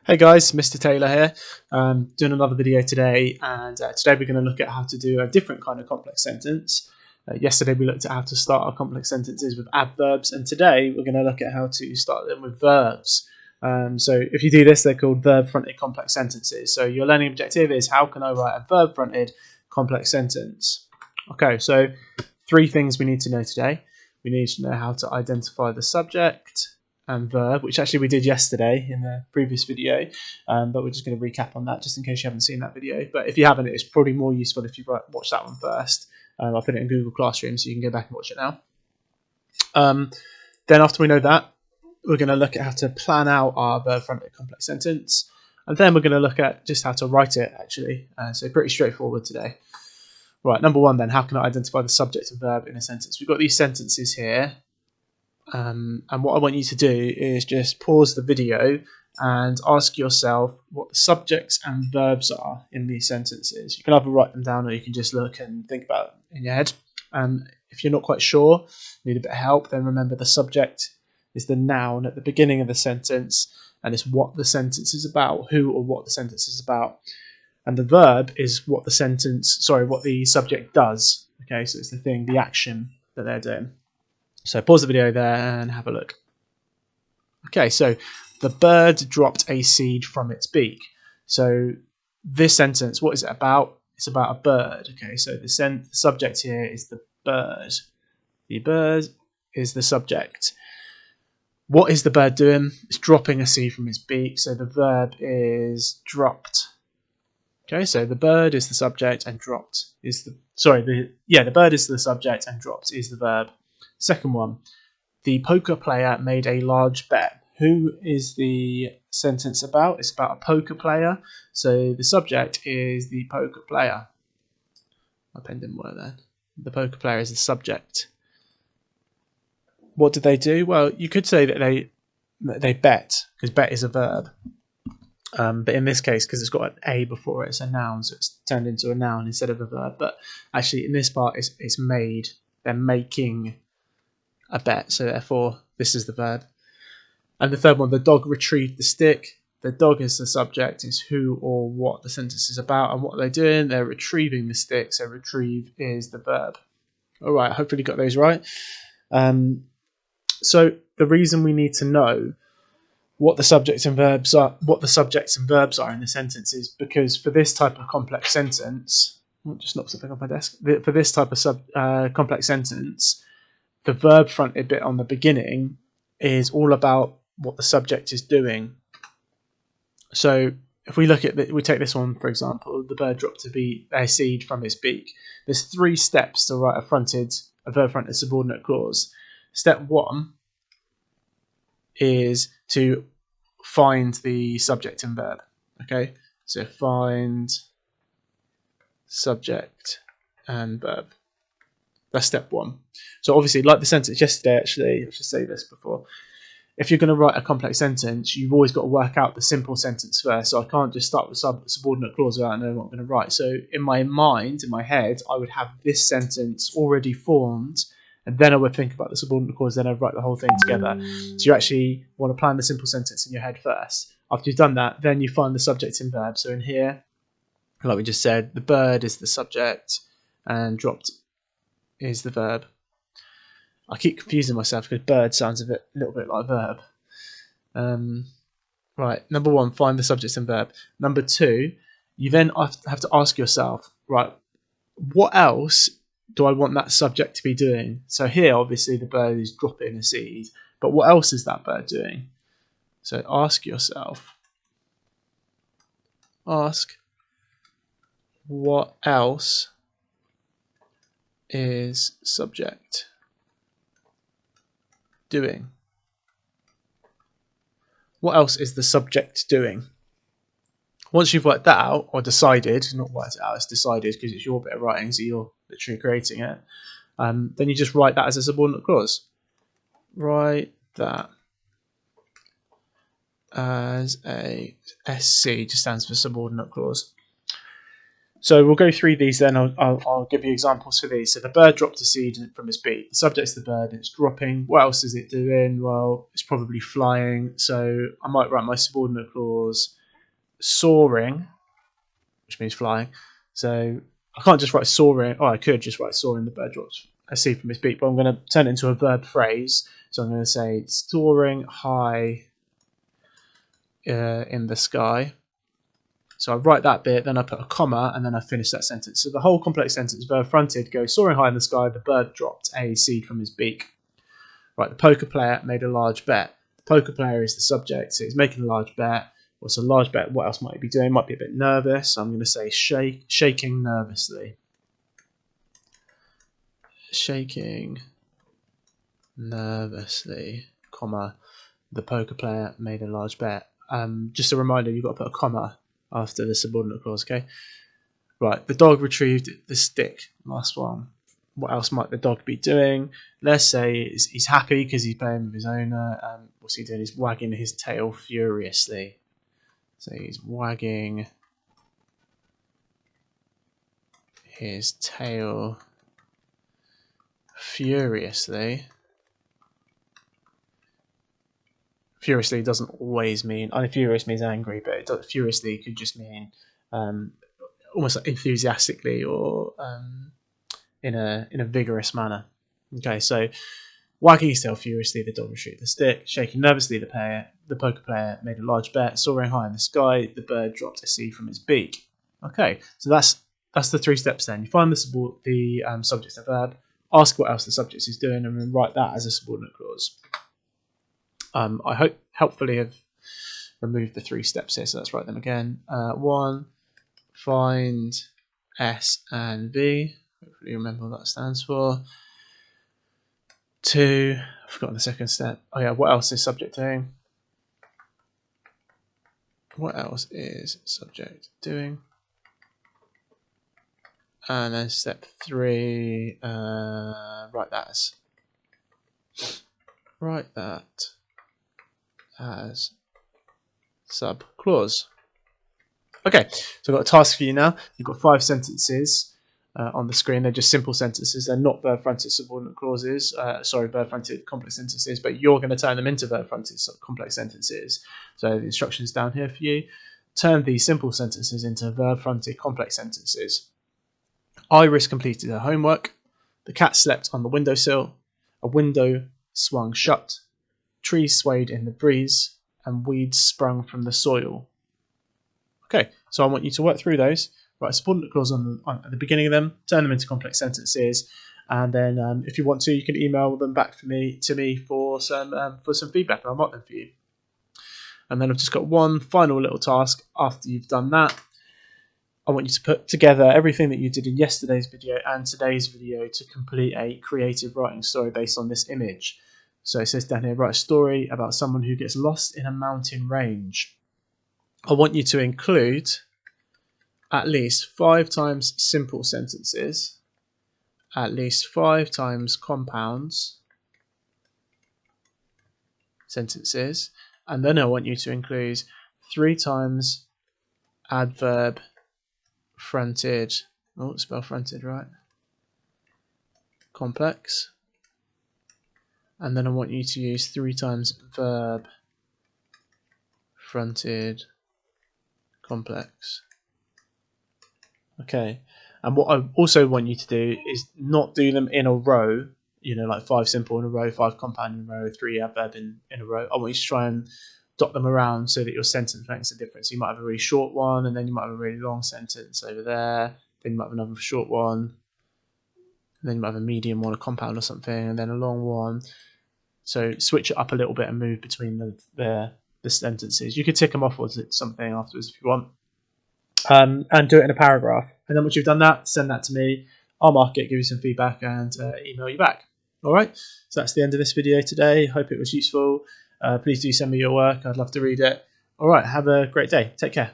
Hey guys, Mr. Taylor here, doing another video today, and today we're going to look at how to do a different kind of complex sentence. Yesterday we looked at how to start our complex sentences with adverbs, and today we're going to look at how to start them with verbs. So if you do this, they're called verb-fronted complex sentences. So your learning objective is how can I write a verb-fronted complex sentence? Okay, so three things we need to know today. We need to know how to identify the subject and verb, which actually we did yesterday in the previous video, but we're just going to recap on that just in case you haven't seen that video. But if you haven't, it's probably more useful if you watch that one first. I'll put it in Google Classroom so you can go back and watch it now. Then after we know that, we're going to look at how to plan out our verb-fronted complex sentence, and then we're going to look at just how to write it actually. So pretty straightforward today. Right, number one then, how can I identify the subject and verb in a sentence? We've got these sentences here. And what I want you to do is just pause the video and ask yourself what the subjects and verbs are in these sentences. You can either write them down or you can just look and think about it in your head. If you're not quite sure, need a bit of help, then remember the subject is the noun at the beginning of the sentence and it's what the sentence is about, who or what the sentence is about. And the verb is what the subject does. Okay, so it's the thing, the action that they're doing. So pause the video there and have a look. Okay, so the bird dropped a seed from its beak. So this sentence, what is it about? It's about a bird. Okay, so the subject here is the bird. The bird is the subject. What is the bird doing? It's dropping a seed from its beak. So the verb is dropped. Okay, so the bird is the subject and dropped is the the bird is the subject and dropped is the verb. Second one, the poker player made a large bet. Who is the sentence about? It's about a poker player. So the subject is the poker player. My pen didn't work there. The poker player is the subject. What did they do? Well, you could say that they bet, because bet is a verb. But in this case, because it's got an A before it, it's a noun, so it's turned into a noun instead of a verb. But actually, in this part, it's made. They're making a bet, so therefore this is the verb. And the third one, the dog retrieved the stick. The dog is the subject, is who or what the sentence is about, and what they're doing, they're retrieving the stick, so retrieve is the verb. All right, hopefully you got those right. So the reason we need to know what the subjects and verbs are in the sentence is because for this type of complex sentence, just knocked something off my desk. For this type of complex sentence, the verb fronted bit on the beginning is all about what the subject is doing. So if we look at we take this one for example, the bird dropped a seed from his beak. There's 3 steps to write a verb fronted subordinate clause. Step 1 is to find the subject and verb. Okay, so find subject and verb. That's step 1. So obviously, like the sentence yesterday, actually, I should say this before. If you're going to write a complex sentence, you've always got to work out the simple sentence first. So I can't just start with subordinate clause without knowing what I'm going to write. So in my mind, in my head, I would have this sentence already formed, and then I would think about the subordinate clause, then I'd write the whole thing together. So you actually want to plan the simple sentence in your head first. After you've done that, then you find the subject and verb. So in here, like we just said, the bird is the subject and dropped is the verb. I keep confusing myself because bird sounds a little bit like verb. Right, number 1, find the subject and verb. Number 2, you then have to ask yourself, right, what else do I want that subject to be doing? So here, obviously, the bird is dropping a seed, but what else is that bird doing? So ask yourself, what else is subject doing? What else is the subject doing? Once you've worked that out, or decided, not worked it out, it's decided because it's your bit of writing, so you're literally creating it, then you just write that as a subordinate clause. Write that as a SC, just stands for subordinate clause. So we'll go through these then. I'll give you examples for these. So the bird dropped a seed from its beak. The subject's the bird, it's dropping. What else is it doing? Well, it's probably flying. So I might write my subordinate clause soaring, which means flying. So I can't just write soaring. Oh, I could just write soaring. The bird drops a seed from its beak, but I'm going to turn it into a verb phrase. So I'm going to say soaring high in the sky. So I write that bit, then I put a comma, and then I finish that sentence. So the whole complex sentence, verb fronted, goes soaring high in the sky, the bird dropped a seed from his beak. Right, the poker player made a large bet. The poker player is the subject, so he's making a large bet. What's a large bet? What else might he be doing? Might be a bit nervous. So I'm going to say shaking nervously. Shaking nervously, comma, the poker player made a large bet. Just a reminder, you've got to put a comma after the subordinate clause, okay? Right, the dog retrieved the stick. Last one. What else might the dog be doing? Let's say he's happy because he's playing with his owner. What's he doing? He's wagging his tail furiously. So he's wagging his tail furiously. Furiously doesn't always mean, I mean, furious means angry, but furiously could just mean almost like enthusiastically or in a vigorous manner. Okay, so wagging his tail furiously, the dog retrieved the stick. Shaking nervously, the poker player made a large bet. Soaring high in the sky, the bird dropped a seed from its beak. Okay, so that's the 3 steps then. You find the subject and verb, ask what else the subject is doing, and then write that as a subordinate clause. I hope helpfully have removed the 3 steps here, so let's write them again. 1, find S and V. Hopefully you remember what that stands for. 2, I've forgotten the second step. Oh yeah, what else is subject doing? What else is subject doing? And then step 3, write that as sub clause. Okay, so I've got a task for you now. You've got 5 sentences on the screen. They're just simple sentences. They're not verb-fronted subordinate clauses. Verb-fronted complex sentences, but you're going to turn them into verb-fronted complex sentences. So the instructions down here for you. Turn these simple sentences into verb-fronted complex sentences. Iris completed her homework. The cat slept on the windowsill. A window swung shut. Trees swayed in the breeze, and weeds sprung from the soil. Okay, so I want you to work through those. Write a subordinate clause at the beginning of them, turn them into complex sentences, and then if you want to, you can email them back to me for some feedback, and I'll mark them for you. And then I've just got one final little task after you've done that. I want you to put together everything that you did in yesterday's video and today's video to complete a creative writing story based on this image. So it says down here, write a story about someone who gets lost in a mountain range. I want you to include at least 5 times simple sentences, at least 5 times compounds sentences, and then I want you to include 3 times adverb fronted, spell fronted right, complex, and then I want you to use 3 times verb fronted complex. Okay, and what I also want you to do is not do them in a row, like 5 simple in a row, 5 compound in a row, 3 adverb in a row. I want you to try and dot them around so that your sentence makes a difference. You might have a really short one, and then you might have a really long sentence over there, then you might have another short one, and then you might have a medium one, a compound or something, and then a long one. So switch it up a little bit and move between the sentences. You could tick them off or something afterwards if you want. And do it in a paragraph. And then once you've done that, send that to me. I'll mark it, give you some feedback, and email you back. All right, so that's the end of this video today. Hope it was useful. Please do send me your work. I'd love to read it. All right, have a great day. Take care.